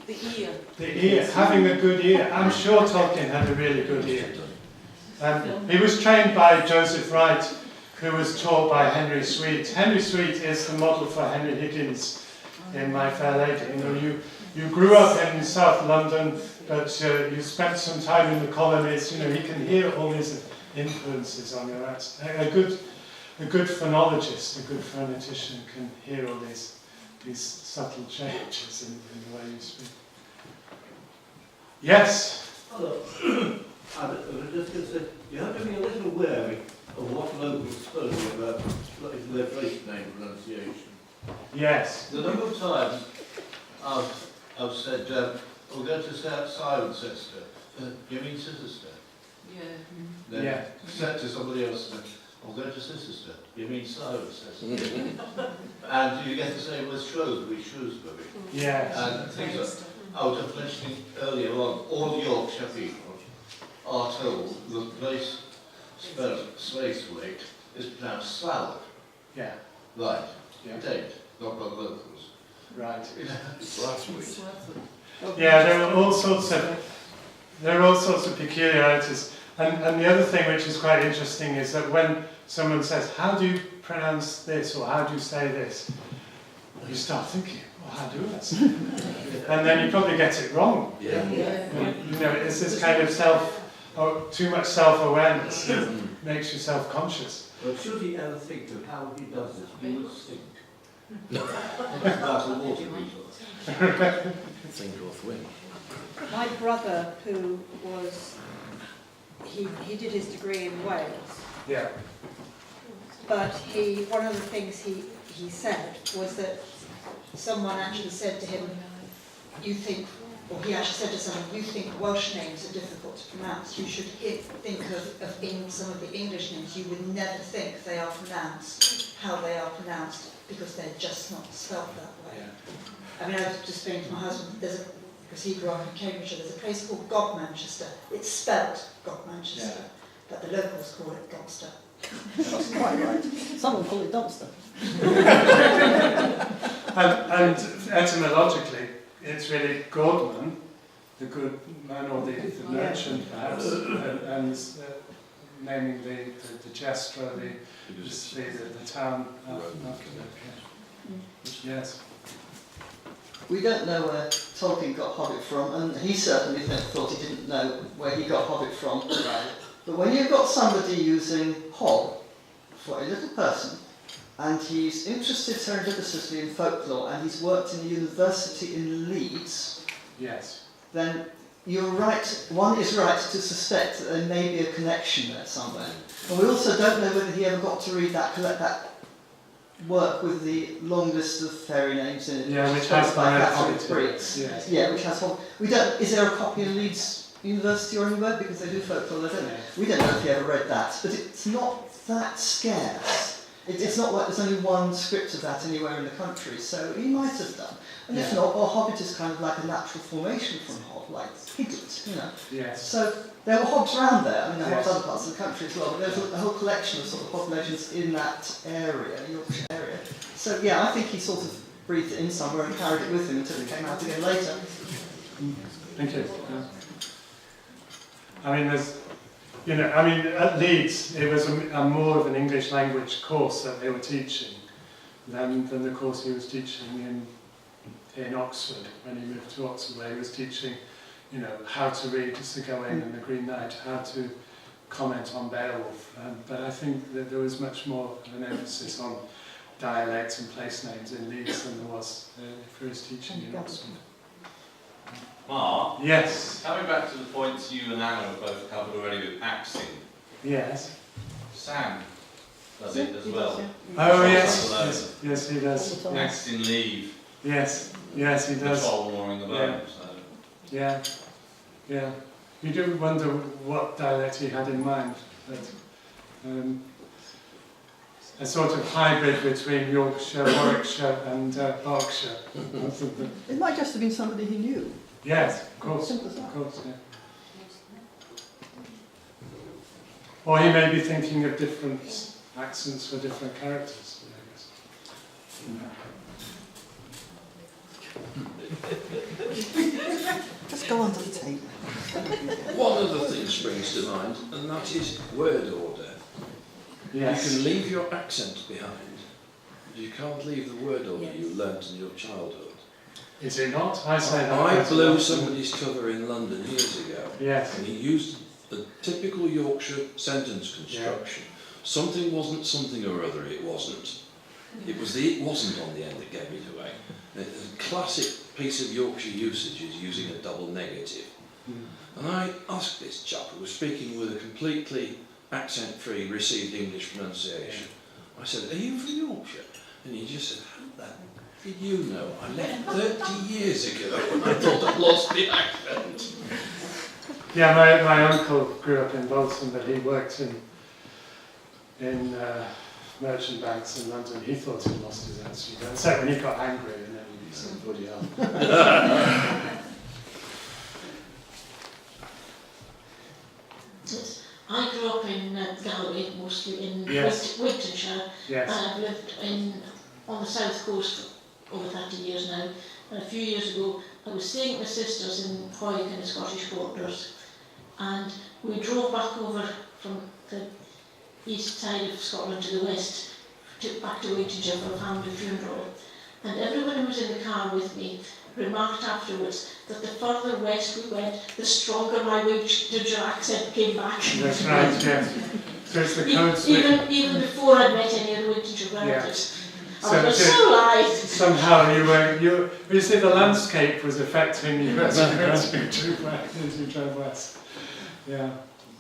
The ear. The ear, having a good ear. I'm sure Tolkien had a really good ear. He was trained by Joseph Wright, who was taught by Henry Sweet. Henry Sweet is the model for Henry Higgins in My Fair Lady. You know, you grew up in South London, but you spent some time in the colonies. You know, he can hear all these influences on your accent. A good phonologist, a good phonetician can hear all these subtle changes in the way you speak. Yes? Hello. I was just going to say, you have to be a little wary of what locals tell you about their place name pronunciation. Yes. The number of times I've said, we're going to say Cirencester. You mean Cirencester? Yeah. Then said to somebody else, I'm going to Cirencester. You mean Cirencester? And you get the same with Shrewsbury. Yes. And things like, I was just mentioning earlier on, all Yorkshire people are told the place spelled Slacewake is pronounced Slough. Yeah. Right. Yeah. It ain't, not by the locals. Right. Slasweed. Yeah, there are all sorts of peculiarities. And the other thing which is quite interesting is that when someone says, how do you pronounce this, or how do you say this? You start thinking, well, how do I say it? And then you probably get it wrong. Yeah. You know, it's this kind of too much self-awareness that makes you self-conscious. But should he ever think of how he does this, he would think. About a water resource. Think off wing. My brother, who was, he did his degree in Wales, Yeah. but one of the things he said was that someone actually said to him, you think, or he actually said to someone, you think Welsh names are difficult to pronounce. You should think of in some of the English names, you would never think they are pronounced how they are pronounced because they're just not spelt that way. Yeah. I mean, I was just saying to my husband, because he grew up in Cambridgeshire, there's a place called Godmanchester. It's spelt Godmanchester, but the locals call it Gobster. That's quite right. Someone call it dumpster. And etymologically, it's really Gordman, the good man or the merchant perhaps, and naming the Gestra, the town after that. Yes. We don't know where Tolkien got Hobbit from, and he certainly thought he didn't know where he got Hobbit from. But when you've got somebody using hob for a little person, and he's interested serendipitously in folklore, and he's worked in a university in Leeds, yes, then you're right, one is right to suspect that there may be a connection there somewhere. And we also don't know whether he ever got to read that work with the long list of fairy names in it. Yeah, which has Catholic Brits. Yes. Yeah, which has Hobbit. We don't. Is there a copy in Leeds University or anywhere? Because they do folklore. We don't know if he ever read that, but it's not that scarce. It's not like there's only one script of that anywhere in the country, so he might have done. And if not, well, Hobbit is kind of like a natural formation from Hob, like Piglet, you know. Yes. So there were Hobs around there. I mean, there were other parts of the country as well, but there's a whole collection of sort of Hob legends in that area, Yorkshire area. So yeah, I think he sort of breathed it in somewhere and carried it with him until it came out again later. Thank you. I mean, at Leeds, it was a more of an English language course that they were teaching than the course he was teaching in Oxford, when he moved to Oxford, where he was teaching, how to read Sir Gawain and the Green Knight, how to comment on Beowulf. But I think that there was much more of an emphasis on dialects and place names in Leeds than there was for his teaching in Oxford. Mark? Yes. Coming back to the points you and Anna have both covered already with axing. Yes. Sam does it as well. Oh yes, yes he does. Axing leave. Yes, he does. Control mooring the boat. Yeah. You do wonder what dialect he had in mind, but a sort of hybrid between Yorkshire, Warwickshire and Berkshire. It might just have been somebody he knew. Yes, of course. Simple as that. Of course, yeah. Or he may be thinking of different accents for different characters, I guess. Just go under the table. One other thing springs to mind, and that is word order. Yes. You can leave your accent behind, but you can't leave the word order you learnt in your childhood. Is it not? I say that. I blew somebody's cover in London years ago, Yes. and he used the typical Yorkshire sentence construction. Something wasn't something or other, it wasn't. It was the it wasn't on the end that gave it away. A classic piece of Yorkshire usage is using a double negative. And I asked this chap who was speaking with a completely accent-free received English pronunciation. I said, "Are you from Yorkshire?" And he just said, "How the did you know? I left 30 years ago and I thought I'd lost the accent." Yeah, my uncle grew up in Bolton, but he worked in merchant banks in London. He thought he'd lost his accent. And so when he got angry, and then he said, "Bloody hell." I grew up in Galloway, mostly in Yes. Wigtonshire, Yes. and I've lived on the south coast for over 30 years now. And a few years ago, I was staying at my sister's in Hoyk in the Scottish borders, and we drove back over from the east side of Scotland to the west, back to Wigtonshire for a family funeral. And everyone who was in the car with me remarked afterwards that the further west we went, the stronger my Wigtonshire accent came back. That's right, yes. So it's the code switch. Even before I'd met any of the Wigtonshire relatives. So, I was so light. Somehow you see the landscape was affecting you as you drove west. Yeah,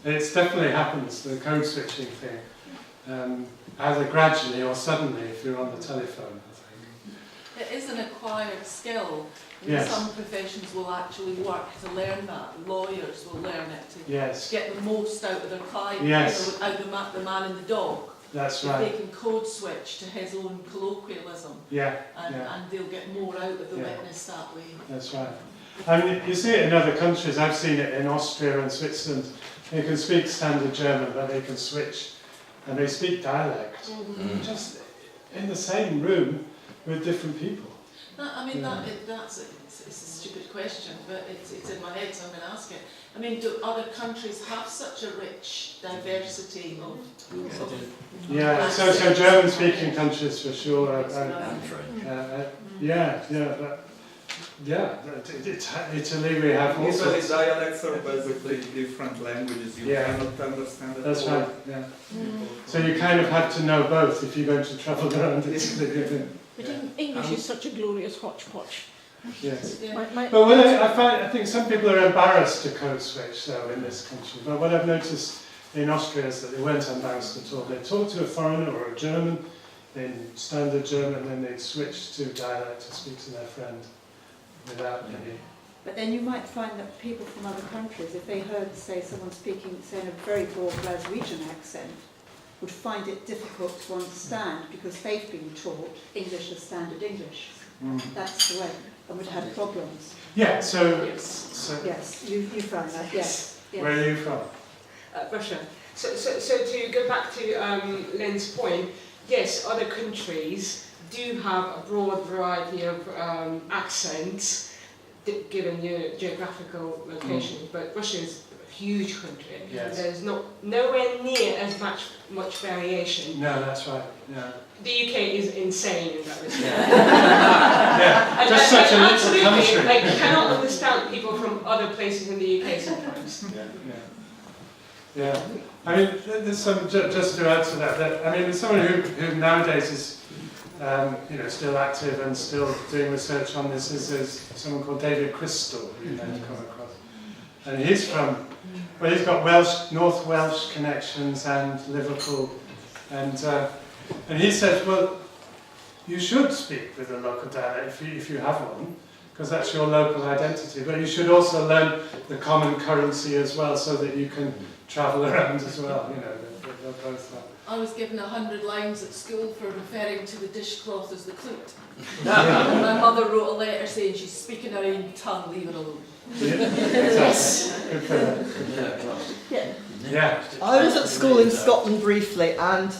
it's definitely happens, the code switching thing. Either gradually or suddenly if you're on the telephone, I think. It is an acquired skill. And Yes. some professions will actually work to learn that. Lawyers will learn it to Yes. get the most out of their client, Yes. you know, without the man in the dog. That's If right. they can code switch to his own colloquialism, Yeah, and they'll get more out of the witness that way. that's right. I mean, you see it in other countries. I've seen it in Austria and Switzerland. They can speak standard German, but they can switch, and they speak dialect, just in the same room with different people. I mean, it's a stupid question, but it's in my head, so I'm going to ask it. I mean, do other countries have such a rich diversity of Yeah, so German-speaking countries for sure. And Italy we have also. Usually dialects are basically different languages. You cannot understand it. That's all. right. Yeah. So you kind of had to know both if you're going to travel around Italy. But English is such a glorious hodgepodge. Yes. Yeah. But I think some people are embarrassed to code switch though in this country. But what I've noticed in Austria is that they weren't embarrassed at all. They'd talk to a foreigner or a German in standard German, and then they'd switch to dialect to speak to their friend without any. But then you might find that people from other countries, if they heard, say, someone speaking, say, in a very broad Glaswegian accent, would find it difficult to understand because they've been taught English as standard English. That's the way, and would have problems. Yeah, so Yes, you found that, yes. Where are you from? Russia. So to go back to Len's point, yes, other countries do have a broad variety of accents given your geographical location, but Russia is a huge country. Yes. There's nowhere near as much variation. No, that's right. Yeah. The UK is insane in that respect. Yeah, just such a little country. I cannot understand people from other places in the UK sometimes. Yeah. I mean, there's some just to add to that. I mean, there's someone who nowadays is, still active and still doing research on this. Is someone called David Crystal, who you may have come across, and he's got North Welsh connections and Liverpool, and he says, well, you should speak with a local dialect if you have one, because that's your local identity. But you should also learn the common currency as well, so that you can travel around as well. They're both. I was given 100 lines at school for referring to the dishcloth as the cloot. And my mother wrote a letter saying she's speaking her own tongue, leave her alone. Yes. Yeah. I was at school in Scotland briefly, and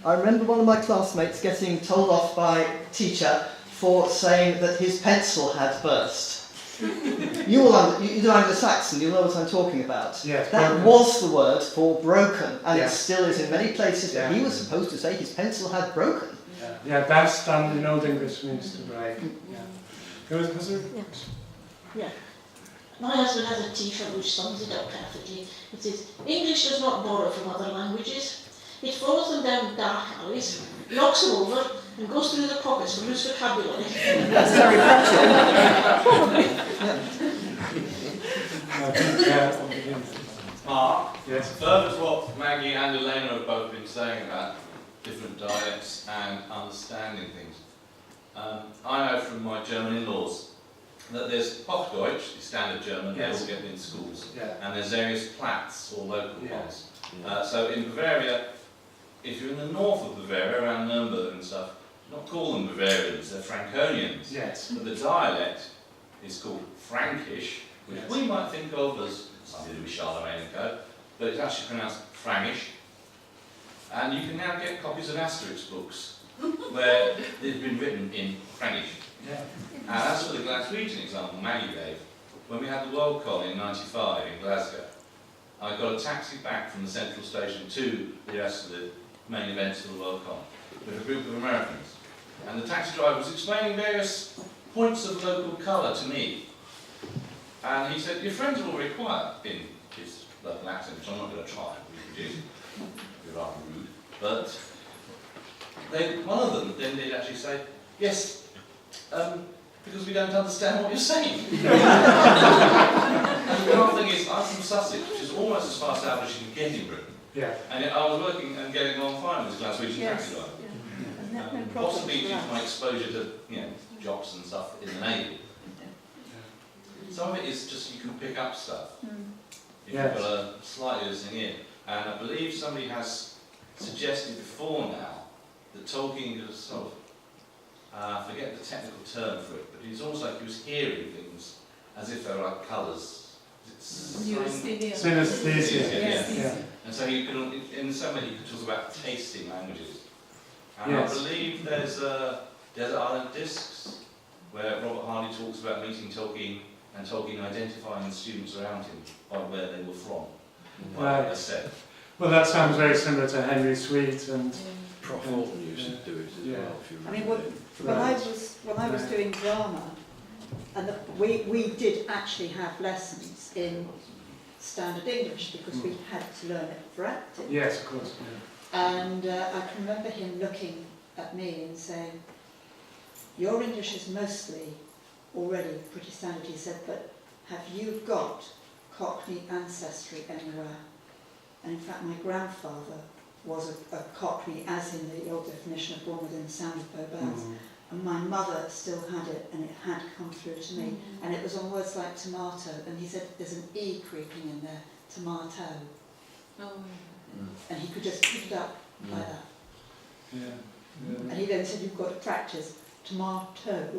I remember one of my classmates getting told off by a teacher for saying that his pencil had burst. You're Anglo-Saxon, you'll know what I'm talking about. Yes, that broken. was the word for broken, and Yeah. it still is in many places, Yeah. but he was supposed to say his pencil had broken. Yeah, that's done in Old English means to break. Yeah. Was there? Yeah. My husband has a t-shirt which sums it up perfectly. It says, English does not borrow from other languages. It follows them down dark alleys, knocks them over, and goes through the pockets for loose vocabulary. That's very practical. Mark, yes. further to what Maggie and Elena have both been saying about different dialects and understanding things, I know from my German in-laws that there's Hochdeutsch, the standard German, Yes. they all get in schools, Yeah. and there's various Platts or local Yeah. ones. So in Bavaria, if you're in the north of Bavaria, around Nuremberg and stuff, you don't call them Bavarians, they're Franconians. Yes. But the dialect is called Frankish, which Yes. we might think of as something to do with Charlemagne and co, but it's actually pronounced Frankish. And you can now get copies of Asterix books where they've been written in Frankish. Yeah. And as for the Glaswegian example Maggie gave, when we had the World Con in '95 in Glasgow, I got a taxi back from the central station to the rest of the main events of the World Con with a group of Americans. And the taxi driver was explaining various points of local colour to me. And he said, your friends are all very quiet in his local accent, which I'm not going to try and reproduce. It'd be rather rude. But one of them then did actually say, yes, because we don't understand what you're saying. And the other thing is, I'm from Sussex, which is almost as far south as you can get in Britain. Yeah. And yet I was working and getting on fine with this Glaswegian Yes. taxi driver. No problem Possibly due for to us. my exposure to, jobs and stuff in the Navy. Some of it is just you can pick up stuff. If Yes. you've got a slightly listening in. And I believe somebody has suggested before now that Tolkien was sort of, I forget the technical term for it, but it's almost like he was hearing things as if they were like colours. Synesthesia. Synesthesia. Yeah. Yeah. And so he could, in some way, he could talk about tasting languages. And Yes. I believe there's Desert Island Discs, where Robert Hardy talks about meeting Tolkien and Tolkien identifying the students around him by where they were from, by what they said. Well, that sounds very similar to Henry Sweet and Prof. Alton used to do it as Yeah. well, if you I mean, remember. when I was doing drama, and we did actually have lessons in standard English because we had to learn it for acting. Yes, of course. And I can remember him looking at me and saying, your English is mostly already pretty standard. He said, but have you got Cockney ancestry anywhere? And in fact, my grandfather was a Cockney, as in the old definition of born within the sound of bow bells. And my mother still had it, and it had come through to me. And it was on words like tomato, and he said, there's an E creeping in there, tomato. Oh. And he could just pick it up like that. Yeah. And he then said, you've got to practice tomato.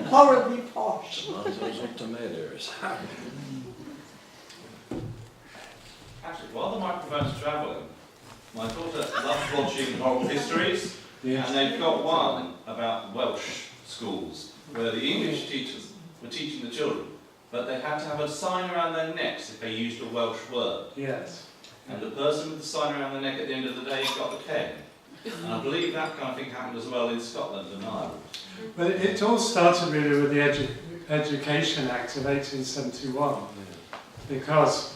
Horribly posh. Tomatoes or tomatoes. Actually, while the microphone's travelling, my daughter loves watching oral histories, Yes. and they've got one about Welsh schools, where the English teachers were teaching the children, but they had to have a sign around their necks if they used a Welsh word. Yes. And the person with the sign around the neck at the end of the day got the cane. And I believe that kind of thing happened as well in Scotland and Ireland. Well, it all started really with the Education Act of 1871, because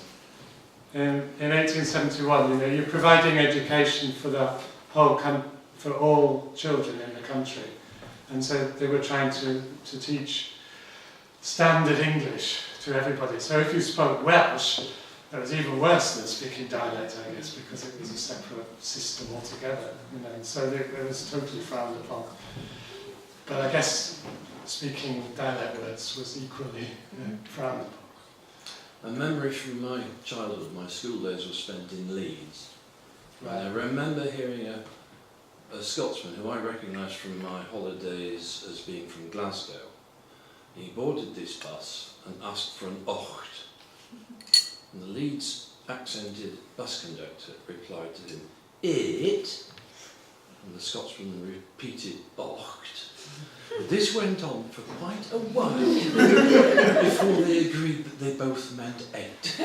in 1871, you're providing education for the whole for all children in the country, and so they were trying to teach standard English to everybody. So if you spoke Welsh, that was even worse than speaking dialect, I guess, because it was a separate system altogether. And so it was totally frowned upon. But I guess speaking dialect words was equally frowned upon. A memory from my childhood, my school days were spent in Leeds. Right. And I remember hearing a Scotsman who I recognised from my holidays as being from Glasgow. He boarded this bus and asked for an ocht. And the Leeds accented bus conductor replied to him, "It?" and the Scotsman repeated "bocht." This went on for quite a while before they agreed that they both meant 8.